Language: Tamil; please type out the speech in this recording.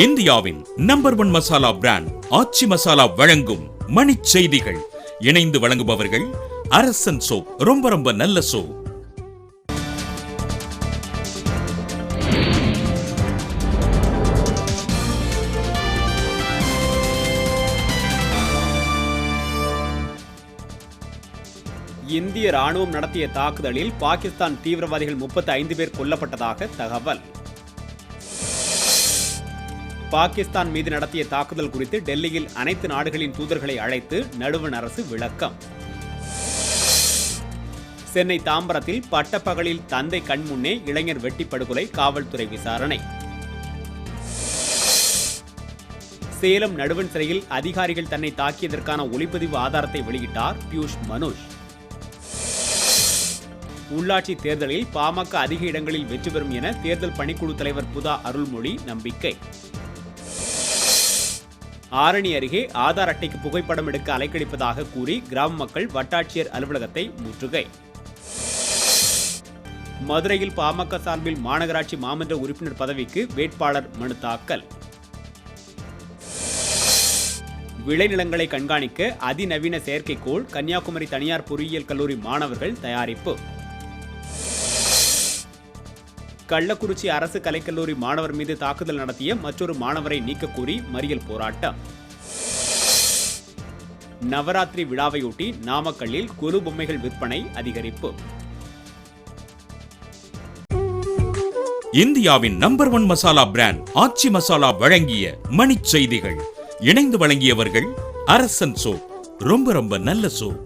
இந்தியாவின் நம்பர் 1 மசாலா பிராண்ட் ஆச்சி மசாலா வழங்கும் மணிச் செய்திகள். இணைந்து வழங்குபவர்கள் அரசன் சோப். ரொம்ப ரொம்ப நல்ல சோப். இந்திய ராணுவம் நடத்திய தாக்குதலில் பாகிஸ்தான் தீவிரவாதிகள் 35 பேர் கொல்லப்பட்டதாக தகவல். பாகிஸ்தான் மீது நடத்திய தாக்குதல் குறித்து டெல்லியில் அனைத்து நாடுகளின் தூதர்களை அழைத்து நடுவண் அரசு விளக்கம். சென்னை தாம்பரத்தில் பட்டப்பகலில் தந்தை கண்முன்னே இளைஞர் வெட்டி படுகொலை, காவல்துறை விசாரணை. சேலம் நடுவண் சிறையில் அதிகாரிகள் தன்னை தாக்கியதற்கான ஒளிப்பதிவு ஆதாரத்தை வெளியிட்டார் பியூஷ் மனுஷ். உள்ளாட்சி தேர்தலில் பாமக அதிக இடங்களில் வெற்றி பெறும் என தேர்தல் பணிக்குழு தலைவர் புதா அருள்மொழி நம்பிக்கை. ஆரணி அருகே ஆதார் அட்டைக்கு புகைப்படம் எடுக்க அலைக்கழிப்பதாக கூறி கிராம மக்கள் வட்டாட்சியர் அலுவலகத்தை முற்றுகை. மதுரையில் பாமக சார்பில் மாநகராட்சி மாமன்ற உறுப்பினர் பதவிக்கு வேட்பாளர் மனு தாக்கல். விளைநிலங்களை கண்காணிக்க அதிநவீன செயற்கைக்கோள், கன்னியாகுமரி தனியார் பொறியியல் கல்லூரி மாணவர்கள் தயாரிப்பு. கள்ளக்குறிச்சி அரசு கலைக்கல்லூரி மாணவர் மீது தாக்குதல் நடத்திய மற்றொரு மாணவரை நீக்க கோரி மறியல் போராட்டம். நவராத்திரி விழாவையொட்டி நாமக்கல்லில் கொலு பொம்மைகள் விற்பனை அதிகரிப்பு. இந்தியாவின் நம்பர் 1 மசாலா பிராண்ட் ஆச்சி மசாலா வழங்கிய மணிச் செய்திகள். இணைந்து வழங்கியவர்கள் அரசன் சோப். ரொம்ப ரொம்ப நல்ல சோப்.